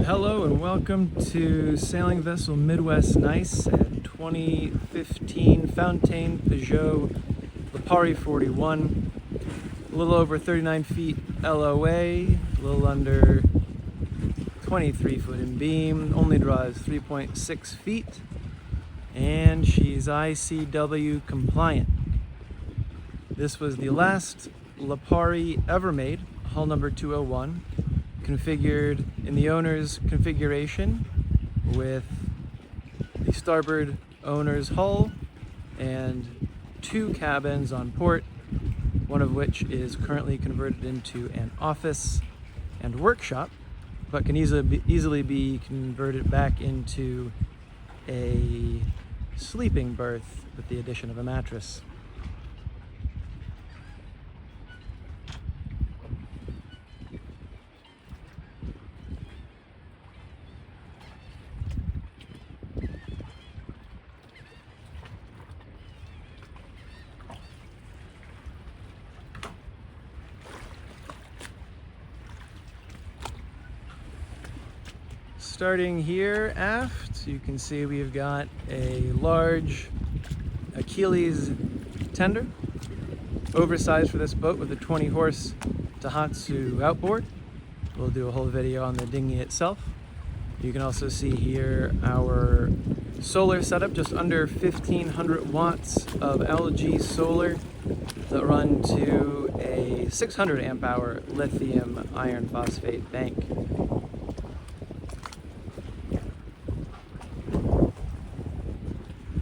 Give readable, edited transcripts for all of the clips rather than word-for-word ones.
Hello and welcome to Sailing Vessel Midwest Nice at 2015 Fountaine Pajot Lipari 41. A little over 39 feet LOA, a little under 23 foot in beam, only draws 3.6 feet, and she's ICW compliant. This was the last Lipari ever made, hull number 201. Configured in the owner's configuration with the starboard owner's hull and 2 cabins on port, one of which is currently converted into an office and workshop, but can easily be converted back into a sleeping berth with the addition of a mattress. Starting here aft, you can see we've got a large Achilles tender, oversized for this boat with a 20 horse Tohatsu outboard. We'll do a whole video on the dinghy itself. You can also see here our solar setup, just under 1500 watts of LG solar that run to a 600 amp hour lithium iron phosphate bank.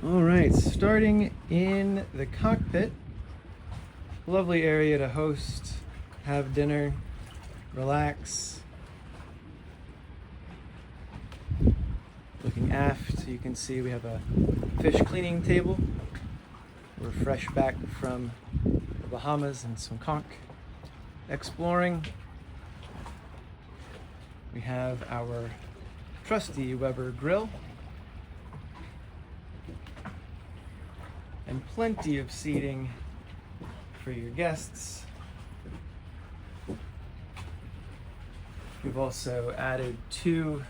All right, starting in the cockpit, lovely area to host, have dinner, relax. Looking aft, you can see we have a fish cleaning table. We're fresh back from the Bahamas and some conch exploring. We have our trusty Weber grill. And plenty of seating for your guests. We've also added 2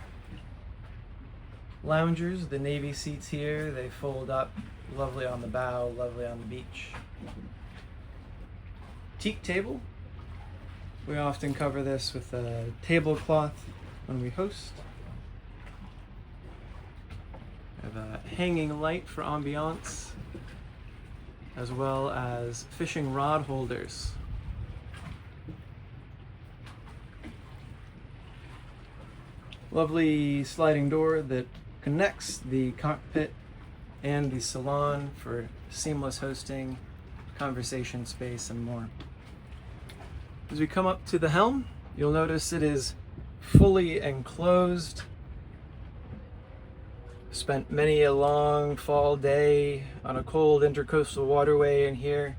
loungers, the navy seats here. They fold up, lovely on the bow, lovely on the beach. Teak table. We often cover this with a tablecloth when we host. We have a hanging light for ambiance, as well as fishing rod holders. Lovely sliding door that connects the cockpit and the salon for seamless hosting, conversation space, and more. As we come up to the helm, you'll notice it is fully enclosed. Spent many a long fall day on a cold intercoastal waterway in here.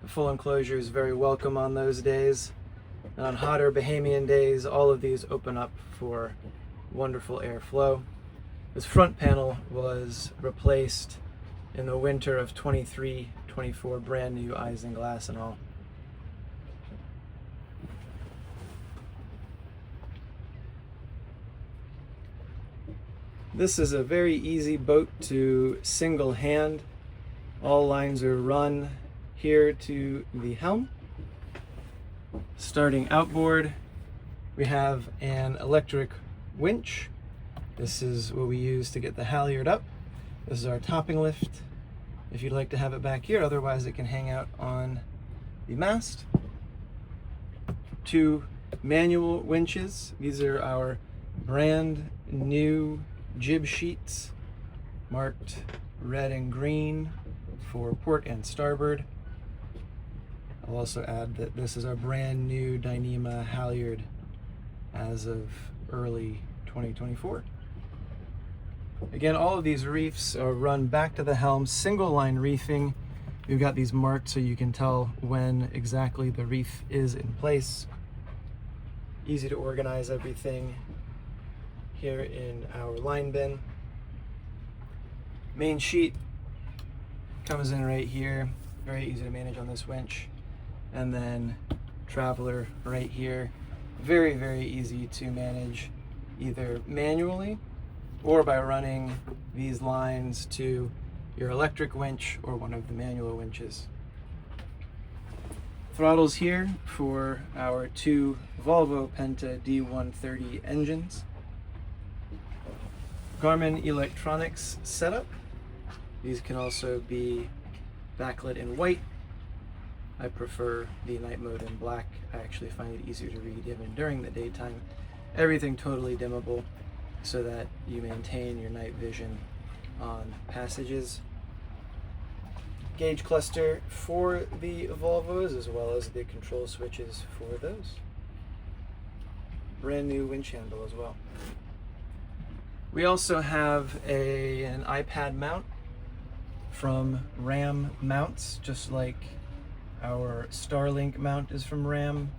The full enclosure is very welcome on those days. And on hotter Bahamian days, all of these open up for wonderful airflow. This front panel was replaced in the winter of 23-24, brand new isinglass and all. This is a very easy boat to single hand. All lines are run here to the helm. Starting outboard, we have an electric winch. This is what we use to get the halyard up. This is our topping lift, if you'd like to have it back here. Otherwise, it can hang out on the mast. 2 manual winches. These are our brand new jib sheets, marked red and green for port and starboard. I'll also add that this is our brand new Dyneema halyard as of early 2024. Again, all of these reefs are run back to the helm, single line reefing. We've got these marked so you can tell when exactly the reef is in place. Easy to organize everything here in our line bin. Main sheet comes in right here, very easy to manage on this winch. And then traveler right here, very, very easy to manage either manually or by running these lines to your electric winch or one of the manual winches. Throttles here for our two Volvo Penta D130 engines. Garmin electronics setup. These can also be backlit in white. I prefer the night mode in black. I actually find it easier to read even during the daytime. Everything totally dimmable so that you maintain your night vision on passages. Gauge cluster for the Volvos as well as the control switches for those. Brand new winch handle as well. We also have an iPad mount from Ram Mounts, just like our Starlink mount is from Ram.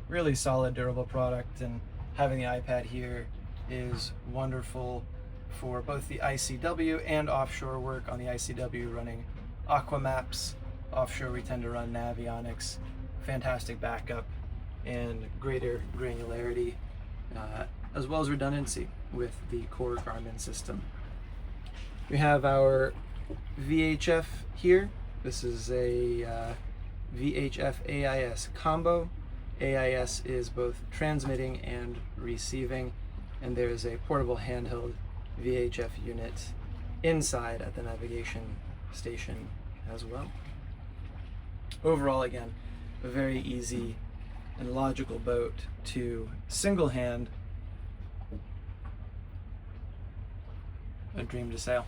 Really solid, durable product, and having the iPad here is wonderful for both the ICW and offshore work. On the ICW, running Aqua Maps. Offshore, we tend to run Navionics. Fantastic backup and greater granularity, as well as redundancy with the core Garmin system. We have our VHF here. This is a VHF AIS combo. AIS is both transmitting and receiving, and there is a portable handheld VHF unit inside at the navigation station as well. Overall, again, a very easy and logical boat to single hand. A dream to sail.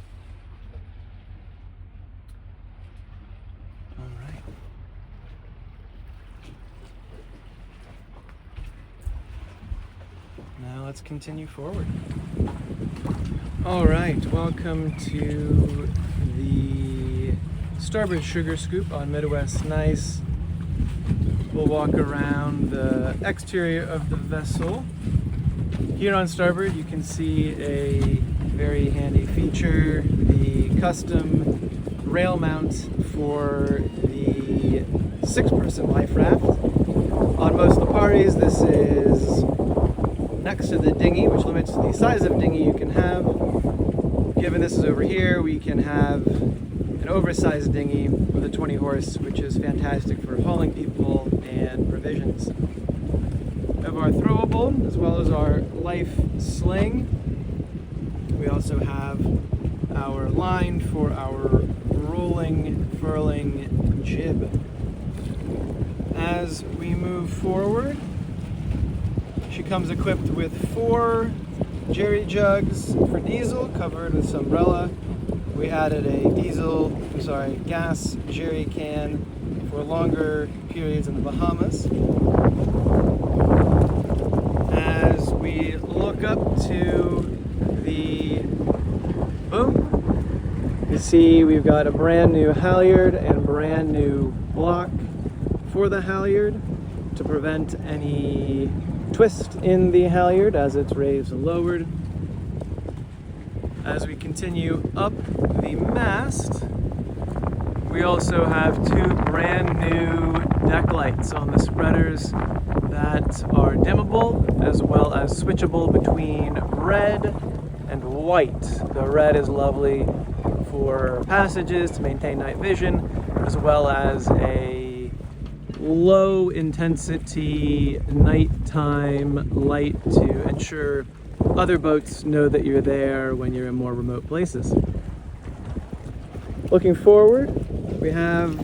All right. Now let's continue forward. All right, welcome to the starboard sugar scoop on Midwest Nice. We'll walk around the exterior of the vessel. Here on starboard, you can see a very handy feature, the custom rail mount for the 6-person life raft. On most Liparis, this is next to the dinghy, which limits the size of dinghy you can have. Given this is over here, we can have an oversized dinghy with a 20 horse, which is fantastic for hauling people and provisions. We have our throwable as well as our life sling. We also have our line for our rolling, furling jib. As we move forward, she comes equipped with 4 jerry jugs for diesel covered with some umbrella. We added a gas jerry can for longer periods in the Bahamas. As we look up to the boom, you see we've got a brand new halyard and brand new block for the halyard to prevent any twist in the halyard as it's raised and lowered. As we continue up the mast, we also have 2 brand new deck lights on the spreaders that are dimmable as well as switchable between red and white. The red is lovely for passages to maintain night vision, as well as a low intensity nighttime light to ensure other boats know that you're there when you're in more remote places. Looking forward, we have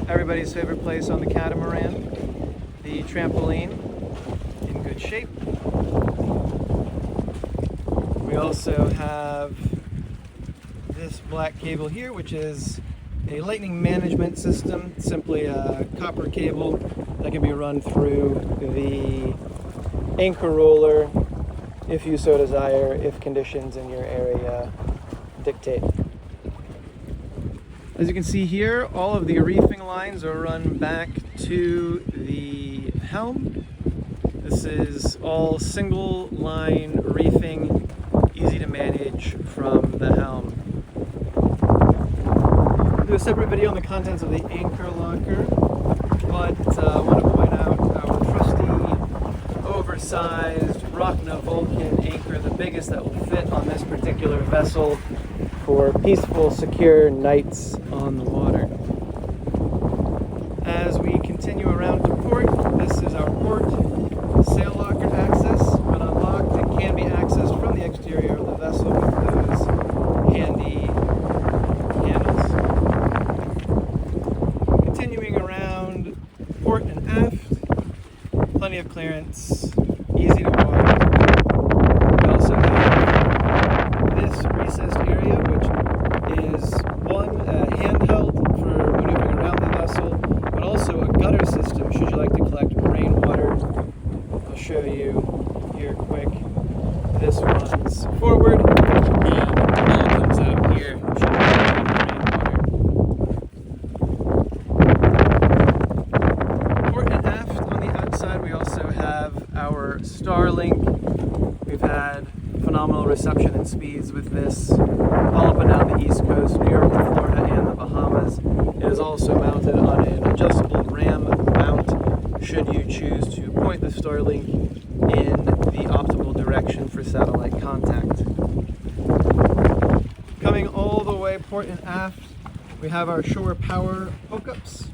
everybody's favorite place on the catamaran, the trampoline, in good shape. We also have this black cable here, which is a lightning management system, simply a copper cable that can be run through the anchor roller if you so desire, if conditions in your area dictate. As you can see here, all of the reefing lines are run back to the helm. This is all single line reefing, easy to manage from the helm. I'll do a separate video on the contents of the anchor locker, but I want to point out our trusty oversized Rockna Vulcan anchor, the biggest that will fit on this particular vessel for peaceful, secure nights on the water. As we continue around to port, this is our port. Sail locker access. When unlocked, it can be accessed from the exterior of the vessel with those handy handles. Continuing around port and aft, plenty of clearance, easy to walk. We also have this recessed area, which is one handheld for maneuvering around the vessel, but also a gutter system should you like to collect rainwater. I'll show you here quick. This runs forward and all comes out here should you like to collect rainwater. Port and aft on the outside, we also have our Starlink. We've had phenomenal reception and speeds with this all up and down the East Coast, New York to Florida and the Bahamas. It is also mounted on an adjustable RAM mount should you choose to point the Starlink in the optimal direction for satellite contact. Coming all the way port and aft, we have our shore power hookups.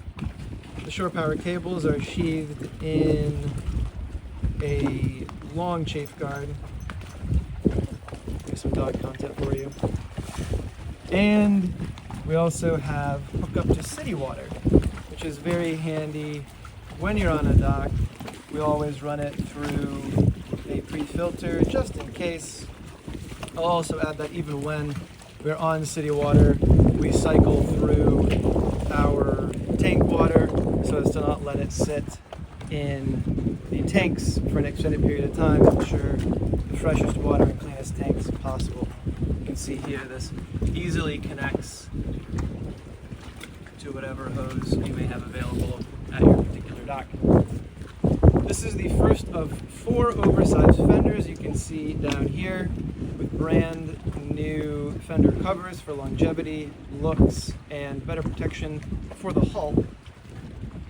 The shore power cables are sheathed in a long chafe guard. Here's some dog content for you. And we also have hookup to city water, which is very handy when you're on a dock. We always run it through a pre-filter just in case. I'll also add that even when we're on city water, we cycle through our tank water so as to not let it sit in the tanks for an extended period of time to ensure the freshest water and cleanest tanks possible. You can see here this easily connects to whatever hose you may have available at your particular dock. This is the first of 4 oversized fenders you can see down here with brand new fender covers for longevity, looks, and better protection for the hull.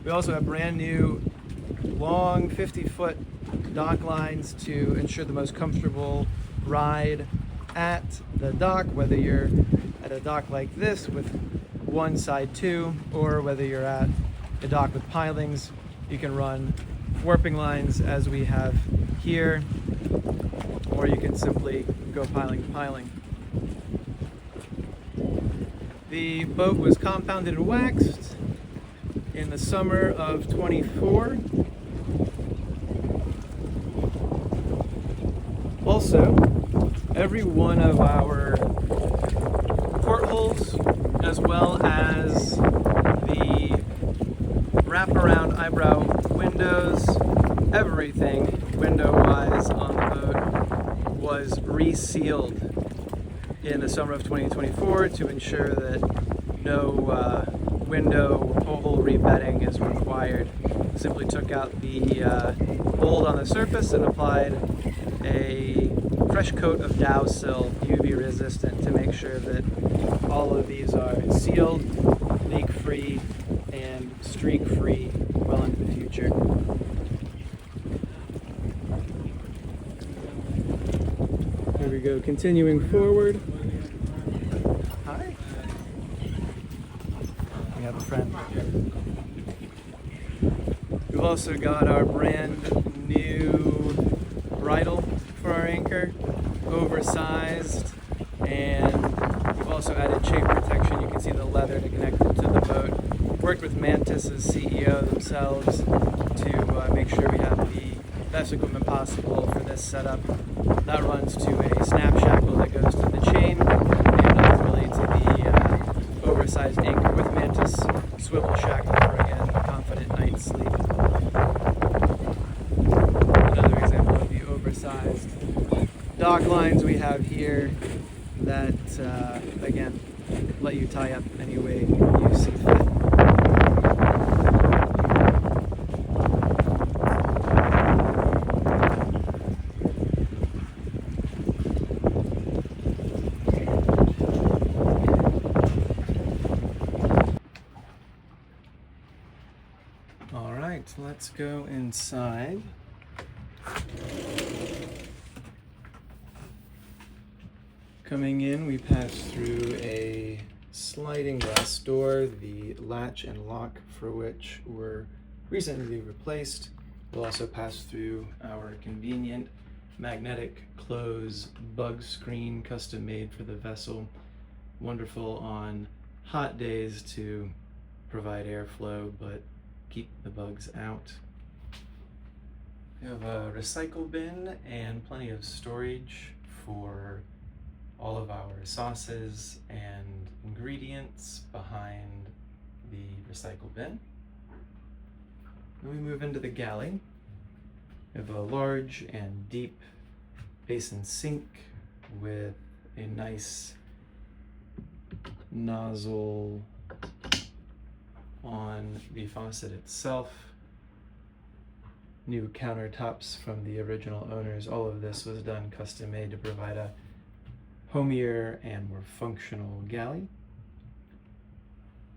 We also have brand new long 50-foot dock lines to ensure the most comfortable ride at the dock, whether you're at a dock like this with one side 2, or whether you're at a dock with pilings. You can run warping lines as we have here, or you can simply go piling to piling. The boat was compounded and waxed in the summer of 24. Also, every one of our portholes, as well as the wraparound eyebrow windows, everything window-wise on the boat was resealed in the summer of 2024 to ensure that no window or porthole rebedding is required. Simply took out the mold on the surface and applied a fresh coat of DowSil, UV resistant, to make sure that all of these are sealed, leak-free, and streak-free well into the future. There we go, continuing forward. Hi. We have a friend. We've also got our brand new Bridle for our anchor, oversized, and we've also added chafe protection. You can see the leather to connect it to the boat. Worked with Mantis's CEO themselves to make sure we have the best equipment possible for this setup. That runs to a snap shackle that goes to the chain and ultimately to the oversized anchor with Mantis swivel shackle for, again, a confident night's sleep. Another example of the oversized dock lines we have here that, again, let you tie up any way you see fit. All right, let's go inside. Coming in, we pass through a sliding glass door, the latch and lock for which were recently replaced. We'll also pass through our convenient magnetic close bug screen, custom made for the vessel. Wonderful on hot days to provide airflow but keep the bugs out. We have a recycle bin and plenty of storage for all of our sauces and ingredients behind the recycle bin. Then we move into the galley. We have a large and deep basin sink with a nice nozzle on the faucet itself. New countertops from the original owners. All of this was done custom made to provide a homier and more functional galley.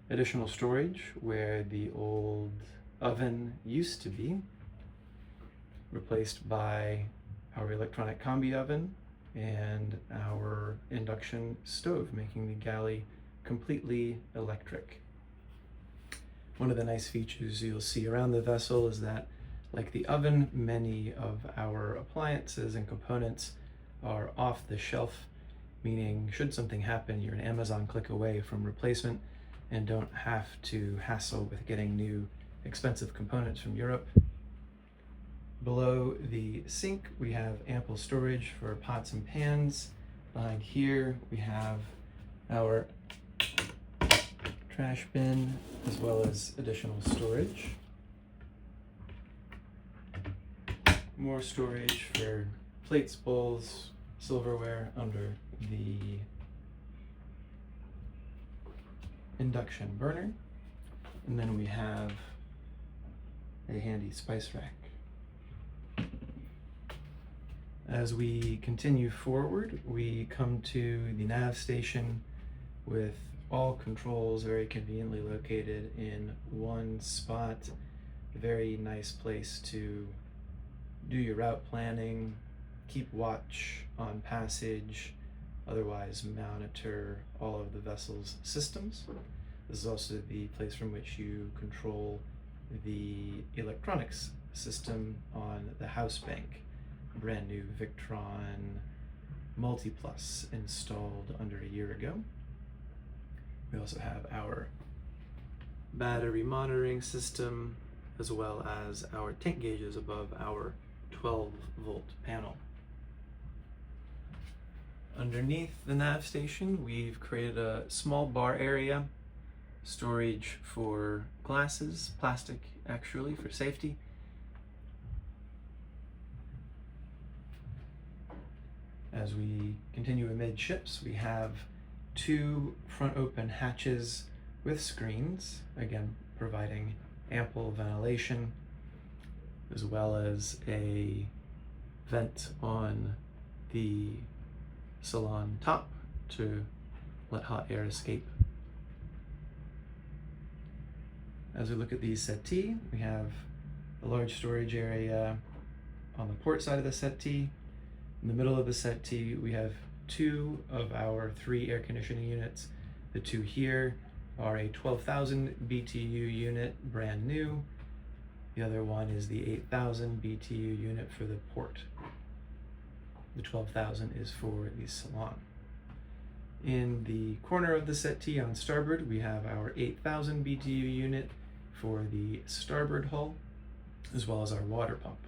Additional storage where the old oven used to be, replaced by our electronic combi oven and our induction stove, making the galley completely electric. One of the nice features you'll see around the vessel is that, like the oven, many of our appliances and components are off the shelf, meaning should something happen, you're an Amazon click away from replacement and don't have to hassle with getting new expensive components from Europe. Below the sink, we have ample storage for pots and pans. Behind here, we have our trash bin, as well as additional storage. More storage for plates, bowls, silverware under the induction burner. And then we have a handy spice rack. As we continue forward, we come to the Nav Station with all controls very conveniently located in one spot. A very nice place to do your route planning, keep watch on passage, otherwise monitor all of the vessel's systems. This is also the place from which you control the electronics system on the house bank. Brand new Victron Multiplus installed under a year ago. We also have our battery monitoring system, as well as our tank gauges above our 12-volt panel. Underneath the nav station, we've created a small bar area, storage for glasses, plastic actually, for safety. As we continue amidships, we have two front open hatches with screens, again providing ample ventilation, as well as a vent on the salon top to let hot air escape. As we look at the settee, we have a large storage area on the port side of the settee. In the middle of the settee, we have two of our 3 air conditioning units. The two here are a 12,000 BTU unit, brand new. The other one is the 8,000 BTU unit for the port. The 12,000 is for the salon. In the corner of the settee on starboard, we have our 8,000 BTU unit for the starboard hull, as well as our water pump.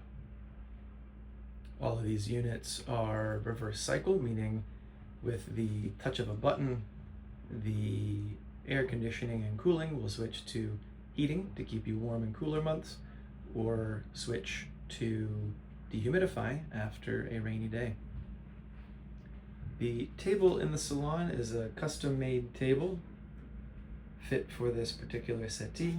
All of these units are reverse cycle, meaning with the touch of a button, the air conditioning and cooling will switch to heating to keep you warm in cooler months, or switch to dehumidify after a rainy day. The table in the salon is a custom-made table fit for this particular settee.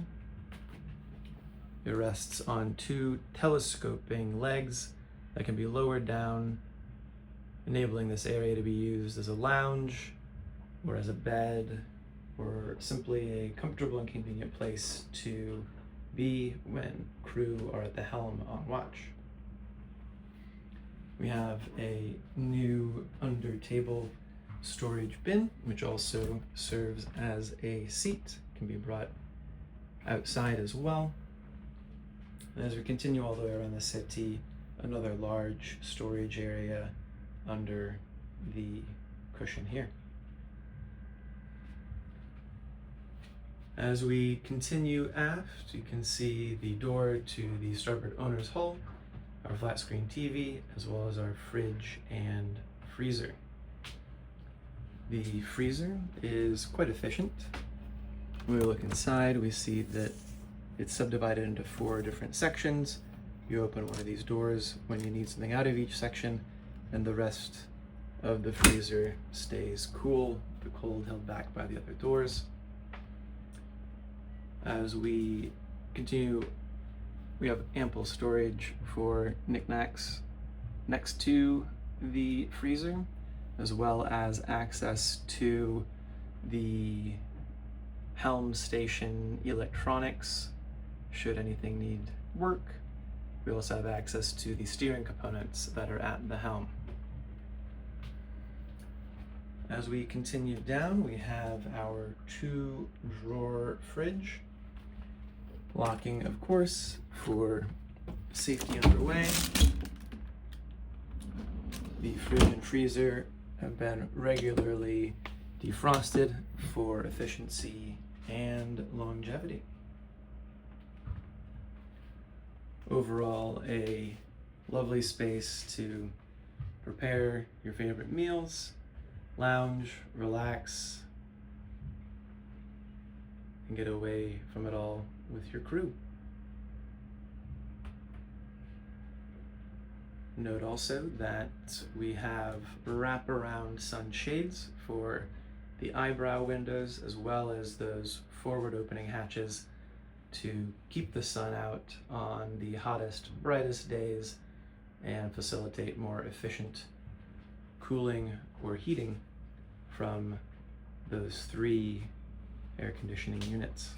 It rests on 2 telescoping legs that can be lowered down, enabling this area to be used as a lounge or as a bed, or simply a comfortable and convenient place to be when crew are at the helm on watch. We have a new under table storage bin, which also serves as a seat, can be brought outside as well. And as we continue all the way around the settee, another large storage area under the cushion here. As we continue aft, you can see the door to the starboard owner's hull, our flat screen TV, as well as our fridge and freezer. The freezer is quite efficient. When we look inside, we see that it's subdivided into 4 different sections. You open one of these doors when you need something out of each section, and the rest of the freezer stays cool, the cold held back by the other doors. As we continue, we have ample storage for knickknacks next to the freezer, as well as access to the Helm Station electronics should anything need work. We also have access to the steering components that are at the helm. As we continue down, we have our 2-drawer fridge. Locking, of course, for safety underway. The fridge and freezer have been regularly defrosted for efficiency and longevity. Overall, a lovely space to prepare your favorite meals, lounge, relax, and get away from it all with your crew. Note also that we have wraparound sunshades for the eyebrow windows, as well as those forward opening hatches to keep the sun out on the hottest, brightest days and facilitate more efficient cooling or heating from those 3 air conditioning units.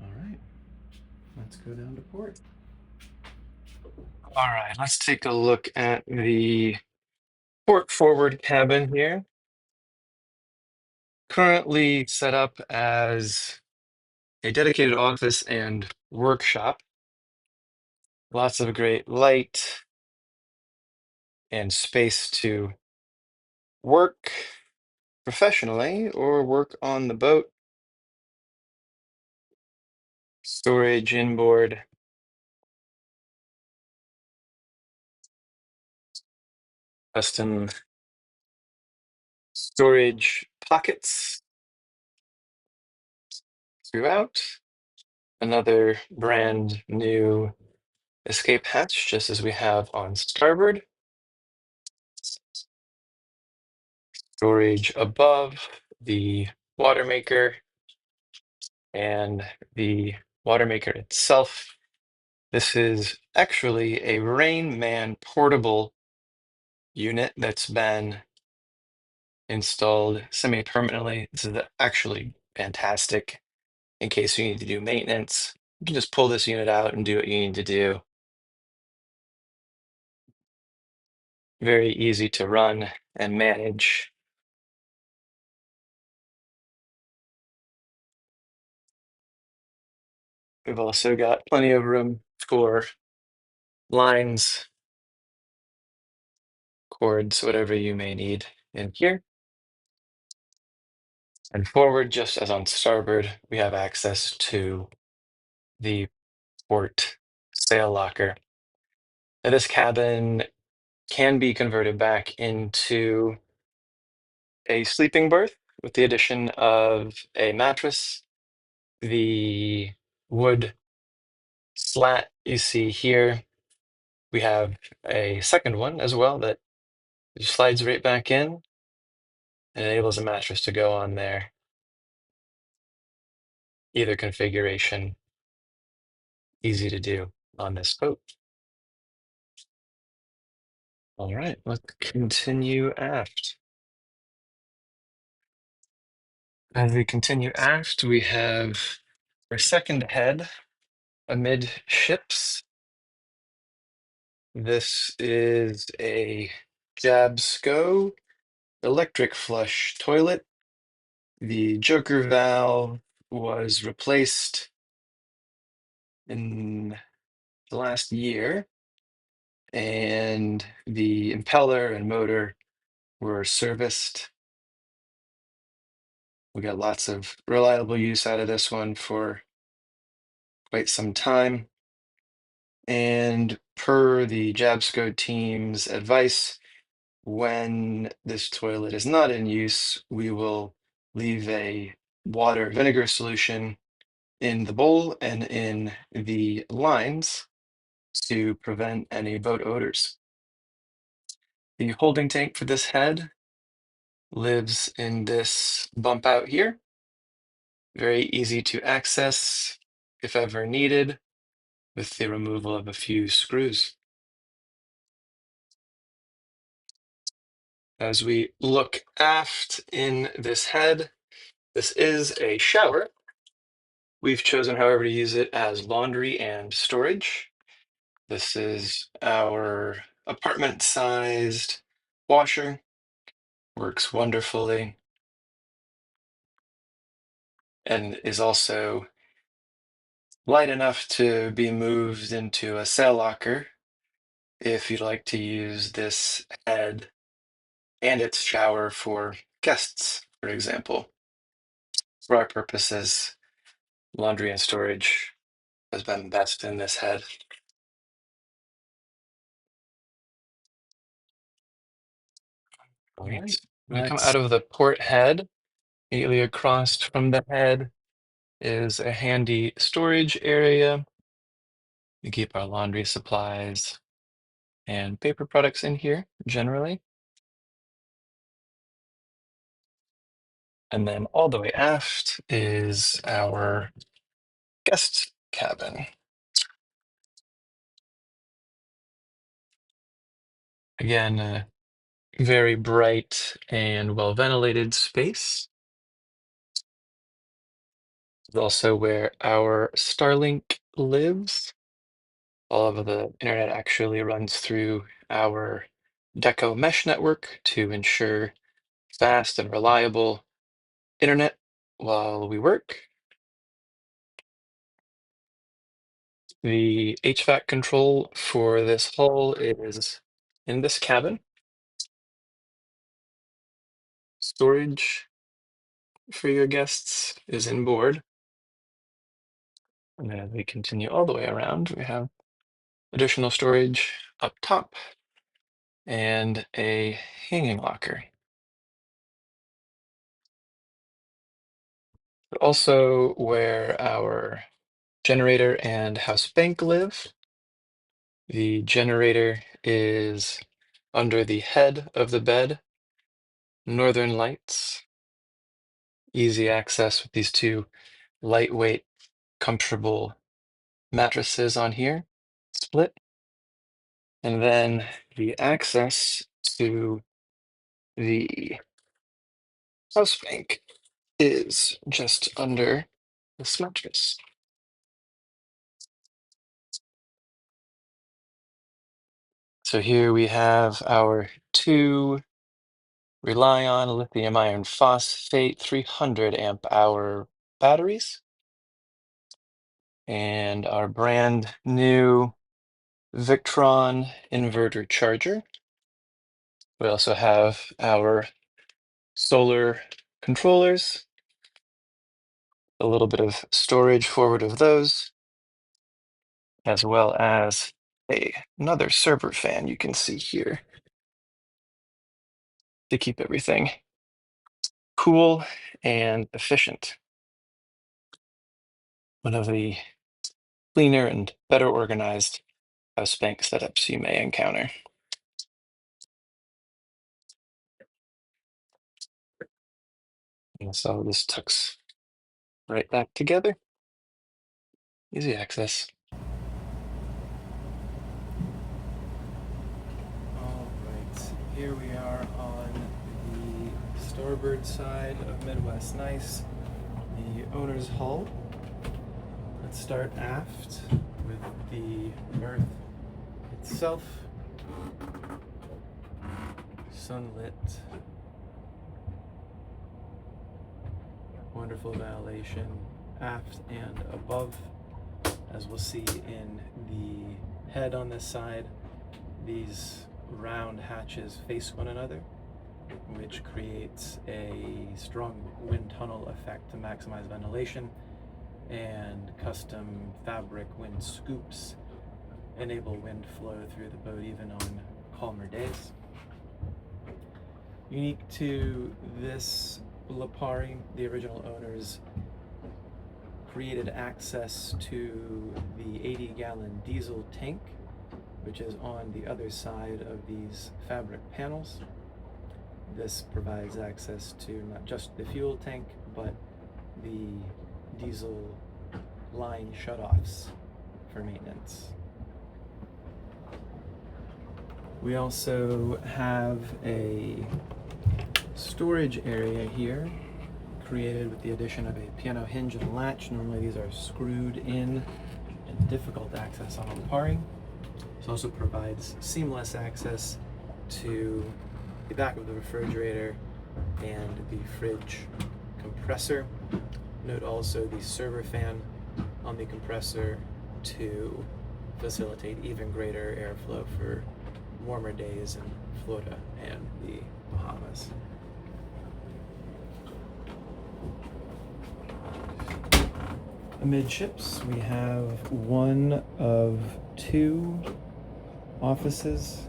All right, let's go down to port. All right, let's take a look at the port forward cabin here. Currently set up as a dedicated office and workshop. Lots of great light and space to work professionally or work on the boat. Storage inboard. Custom storage pockets throughout. Another brand new escape hatch, just as we have on starboard. Storage above the Watermaker and the Watermaker itself. This is actually a Rainman portable unit that's been installed semi-permanently. This is actually fantastic in case you need to do maintenance. You can just pull this unit out and do what you need to do. Very easy to run and manage. We've also got plenty of room for lines, cords, whatever you may need in here. And forward, just as on starboard, we have access to the port sail locker. Now, this cabin can be converted back into a sleeping berth with the addition of a mattress. The wood slat you see here, we have a second one as well that slides right back in and enables a mattress to go on there. Either configuration, easy to do on this boat. All right, let's continue aft. As we continue aft, we have our second head amidships. This is a Jabsco electric flush toilet. The Joker valve was replaced in the last year, and the impeller and motor were serviced. We got lots of reliable use out of this one for quite some time. And per the Jabsco team's advice, when this toilet is not in use, we will leave a water vinegar solution in the bowl and in the lines to prevent any boat odors. The holding tank for this head lives in this bump out here. Very easy to access if ever needed, with the removal of a few screws. As we look aft in this head, this is a shower. We've chosen, however, to use it as laundry and storage. This is our apartment-sized washer. Works wonderfully and is also light enough to be moved into a sail locker if you'd like to use this head and its shower for guests, for example. For our purposes, laundry and storage has been best in this head. All right. When we come out of the port head, immediately across from the head is a handy storage area. We keep our laundry supplies and paper products in here generally. And then all the way aft is our guest cabin. Again, a very bright and well ventilated space. It's also where our Starlink lives. All of the internet actually runs through our Deco mesh network to ensure fast and reliable internet while we work. The HVAC control for this hull is in this cabin. Storage for your guests is inboard. And then as we continue all the way around, we have additional storage up top and a hanging locker. But also where our generator and house bank live. The generator is under the head of the bed. Northern lights. Easy access with these two lightweight, comfortable mattresses on here, split. And then the access to the house bank is just under this mattress. So here we have our two Rely-on lithium iron phosphate 300 amp hour batteries and our brand new Victron inverter charger. We also have our solar controllers, a little bit of storage forward of those, as well as another server fan you can see here to keep everything cool and efficient. One of the cleaner and better organized house bank setups you may encounter. And so this tucks right back together. Easy access. All right, here we are on the starboard side of Midwest Nice, the owner's hull. Let's start aft with the berth itself. Sunlit. Wonderful ventilation aft and above. As we'll see in the head on this side, these round hatches face one another, which creates a strong wind tunnel effect to maximize ventilation, and custom fabric wind scoops enable wind flow through the boat even on calmer days. Unique to this Lipari, the original owners created access to the 80-gallon diesel tank, which is on the other side of these fabric panels. This provides access to not just the fuel tank, but the diesel line shutoffs for maintenance. We also have a storage area here, created with the addition of a piano hinge and latch. Normally these are screwed in and difficult to access on a Lipari. This also provides seamless access to the back of the refrigerator and the fridge compressor. Note also the server fan on the compressor to facilitate even greater airflow for warmer days in Florida and the Bahamas. Amidships, we have one of two offices.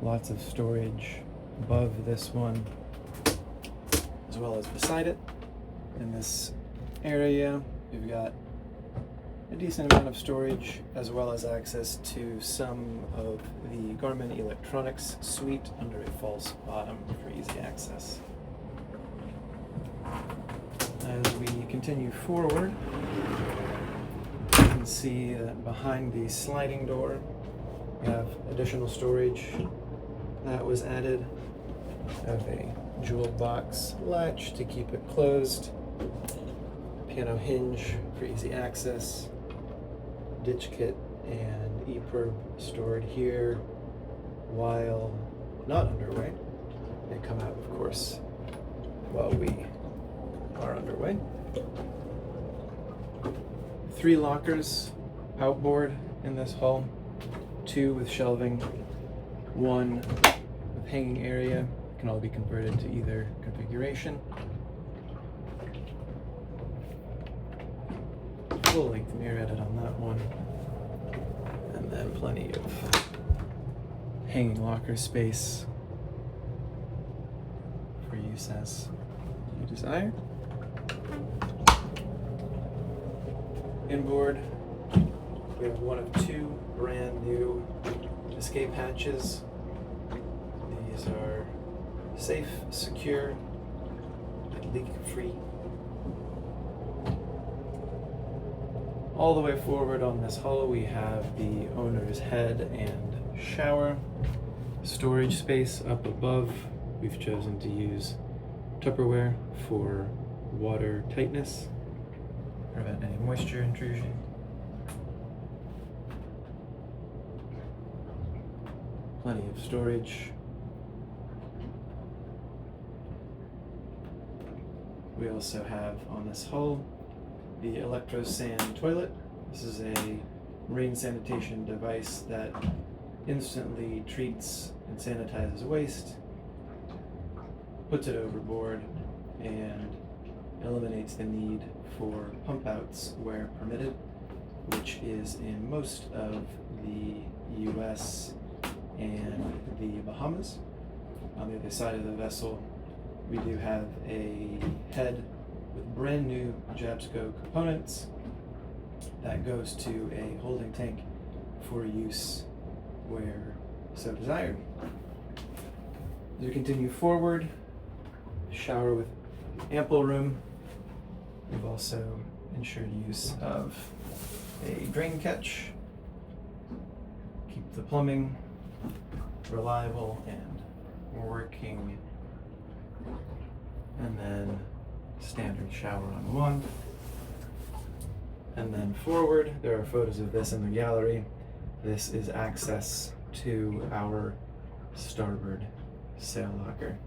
Lots of storage above this one, as well as beside it. In this area, we've got a decent amount of storage, as well as access to some of the Garmin electronics suite under a false bottom for easy access. As we continue forward, you can see that behind the sliding door, we have additional storage that was added. We have a jewel box latch to keep it closed, piano hinge for easy access, ditch kit and EPIRB stored here while not underway. They come out, of course, while we are underway. 3 lockers outboard in this hull, 2 with shelving, 1 with hanging area. Can all be converted to either configuration. Full length mirror edit on that one, and then plenty of hanging locker space for use as you desire. Inboard, we have one of 2 brand new escape hatches. These are safe, secure, and leak-free. All the way forward on this hull, we have the owner's head and shower. Storage space up above, we've chosen to use Tupperware for water tightness, prevent any moisture intrusion. Plenty of storage. We also have on this hull the Electro Sand toilet. This is a rain sanitation device that instantly treats and sanitizes waste, puts it overboard, and eliminates the need for pump outs where permitted, which is in most of the US and the Bahamas. On the other side of the vessel, we do have a head with brand new Jabsco components that goes to a holding tank for use where so desired. As we continue forward, shower with ample room. We've also ensured use of a drain catch. Keep the plumbing reliable and working. And then standard shower on one. And then forward, there are photos of this in the gallery. this is access to our starboard sail locker.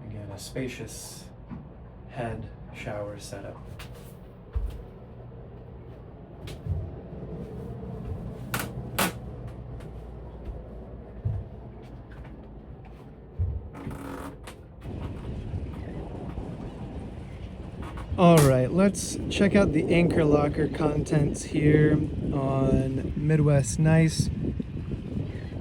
Again, a spacious head shower setup. All right, let's check out the anchor locker contents here on Midwest Nice.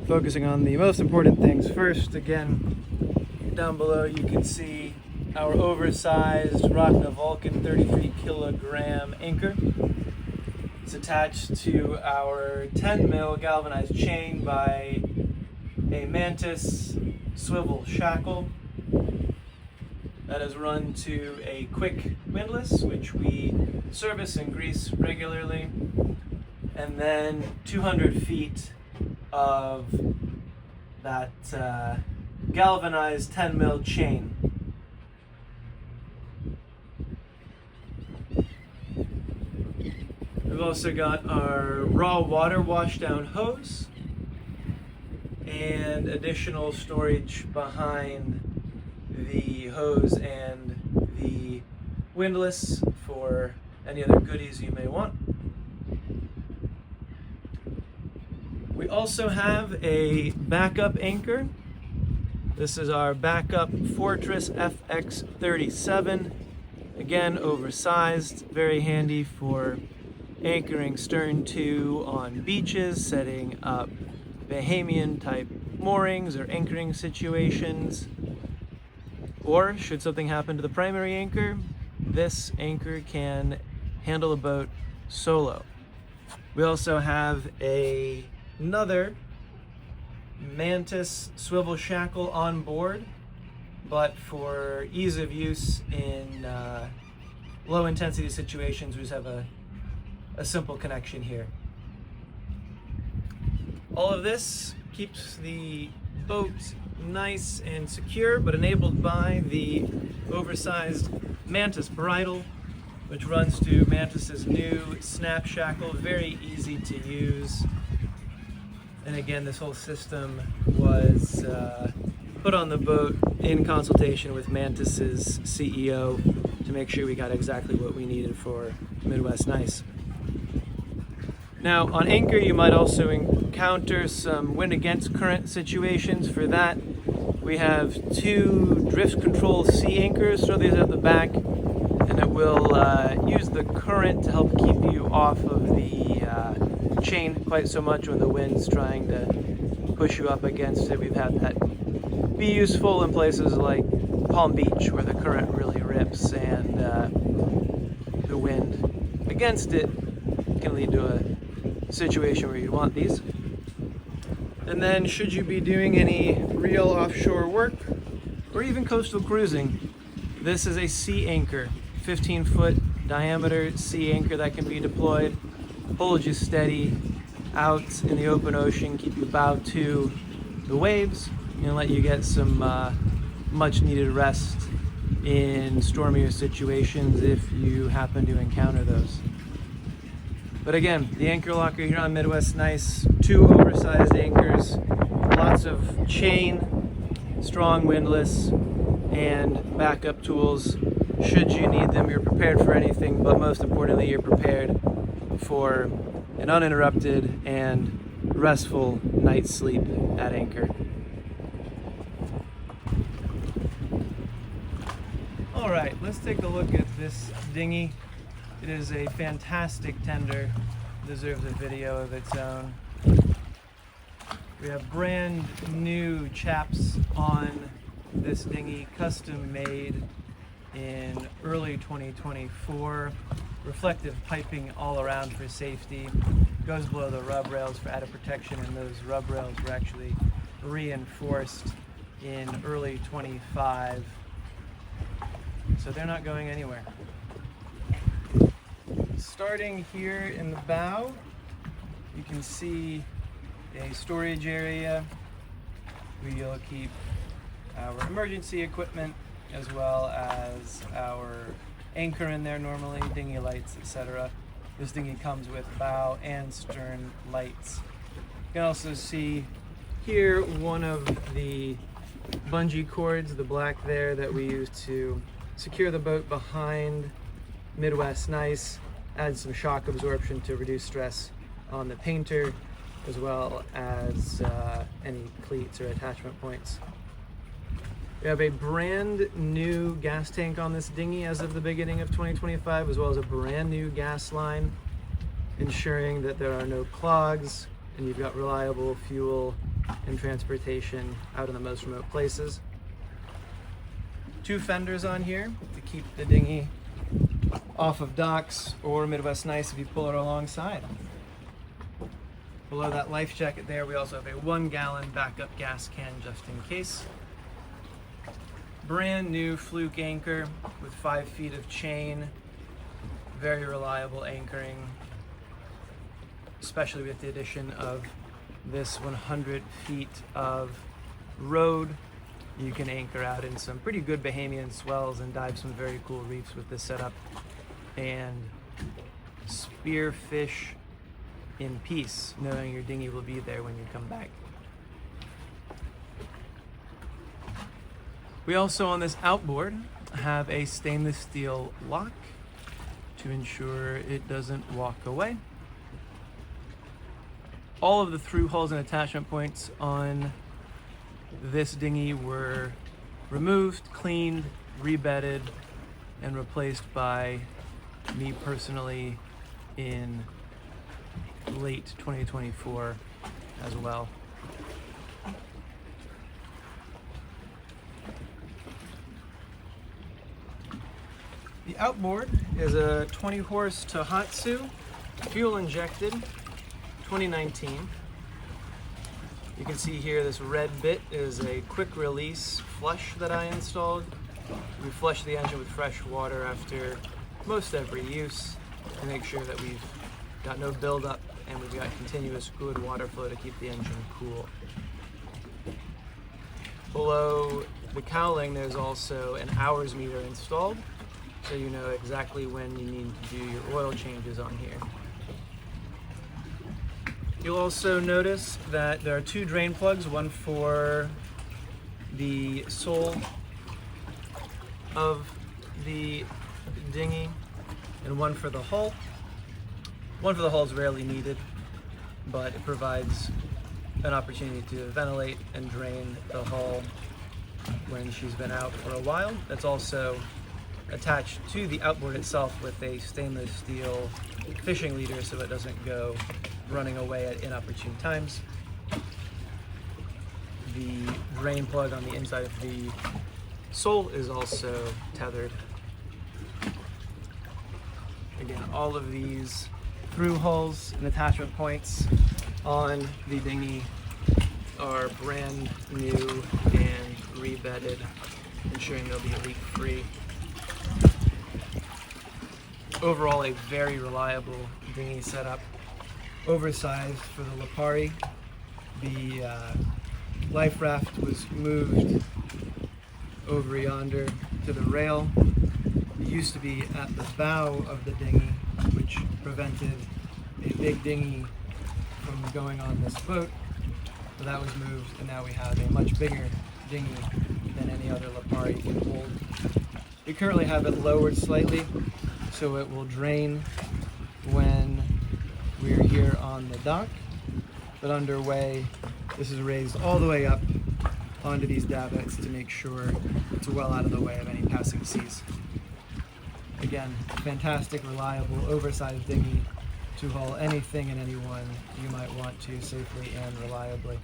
Focusing on the most important things first. Again, down below you can see our oversized Rockna Vulcan 33 kilogram anchor. It's attached to our 10 mil galvanized chain by a Mantis swivel shackle that is run to a quick windlass, which we service and grease regularly, and then 200 feet of that galvanized 10 mil chain. We've also got our raw water washdown hose and additional storage behind the hose and the windlass for any other goodies you may want. We also have a backup anchor. This is our backup Fortress FX37. Again, oversized, very handy for anchoring stern to on beaches, setting up Bahamian type moorings or anchoring situations. Or should something happen to the primary anchor, this anchor can handle a boat solo. We also have another Mantis swivel shackle on board, but for ease of use in low intensity situations, we just have a simple connection here. All of this keeps the boat nice and secure, but enabled by the oversized Mantis Bridle, which runs to Mantis's new snap shackle, very easy to use. And again, this whole system was put on the boat in consultation with Mantis's CEO to make sure we got exactly what we needed for Midwest Nice. Now, on anchor, you might also encounter some wind against current situations. For that, we have two drift control sea anchors. Throw these at the back, and it will use the current to help keep you off of the chain quite so much when the wind's trying to push you up against it. We've had that be useful in places like Palm Beach, where the current really rips and the wind against it can lead to a situation where you want these. And then should you be doing any real offshore work or even coastal cruising, this is a sea anchor, 15-foot diameter sea anchor that can be deployed, hold you steady out in the open ocean, keep you bow to the waves, and let you get some much needed rest in stormier situations if you happen to encounter those. But again, the anchor locker here on Midwest Nice, two oversized anchors, lots of chain, strong windlass, and backup tools. Should you need them, you're prepared for anything, but most importantly, you're prepared for an uninterrupted and restful night's sleep at anchor. All right, let's take a look at this dinghy. It is a fantastic tender, deserves a video of its own. We have brand new chaps on this dinghy, custom made in early 2024. Reflective piping all around for safety. Goes below the rub rails for added protection, and those rub rails were actually reinforced in early 25. So they're not going anywhere. Starting here in the bow, you can see a storage area where you'll keep our emergency equipment as well as our anchor in there normally, dinghy lights, etc. This dinghy comes with bow and stern lights. You can also see here one of the bungee cords, the black there, that we use to secure the boat behind Midwest Nice, add some shock absorption to reduce stress on the painter, as well as any cleats or attachment points. We have a brand new gas tank on this dinghy as of the beginning of 2025, as well as a brand new gas line, ensuring that there are no clogs and you've got reliable fuel and transportation out in the most remote places. 2 fenders on here to keep the dinghy off of docks or Midwest Nice if you pull it alongside. Below that life jacket there, we also have a 1-gallon backup gas can just in case. Brand new fluke anchor with 5 feet of chain, very reliable anchoring, especially with the addition of this 100 feet of road. You can anchor out in some pretty good Bahamian swells and dive some very cool reefs with this setup, and spearfish in peace, knowing your dinghy will be there when you come back. We also, on this outboard, have a stainless steel lock to ensure it doesn't walk away. All of the through hulls and attachment points on this dinghy were removed, cleaned, rebedded, and replaced by me personally in late 2024 as well. The outboard is a 20 horse Tohatsu, fuel injected, 2019. You can see here this red bit is a quick release flush that I installed. We flush the engine with fresh water after most every use to make sure that we've got no buildup and we've got continuous good water flow to keep the engine cool. Below the cowling, there's also an hours meter installed, so you know exactly when you need to do your oil changes on here. You'll also notice that there are 2 drain plugs, one for the sole of the dinghy and one for the hull. One for the hull is rarely needed, but it provides an opportunity to ventilate and drain the hull when she's been out for a while. That's also attached to the outboard itself with a stainless steel fishing leader so it doesn't go running away at inopportune times. The drain plug on the inside of the sole is also tethered. Again, all of these through hulls and attachment points on the dinghy are brand new and rebedded, ensuring they'll be leak-free. Overall, a very reliable dinghy setup. Oversized for the Lipari. The life raft was moved over yonder to the rail. It used to be at the bow of the dinghy, which prevented a big dinghy from going on this boat. So that was moved, and now we have a much bigger dinghy than any other Lipari can hold. We currently have it lowered slightly, so it will drain when we're here on the dock, but underway, this is raised all the way up onto these davits to make sure it's well out of the way of any passing seas. Again, fantastic, reliable, oversized dinghy to haul anything and anyone you might want to safely and reliably.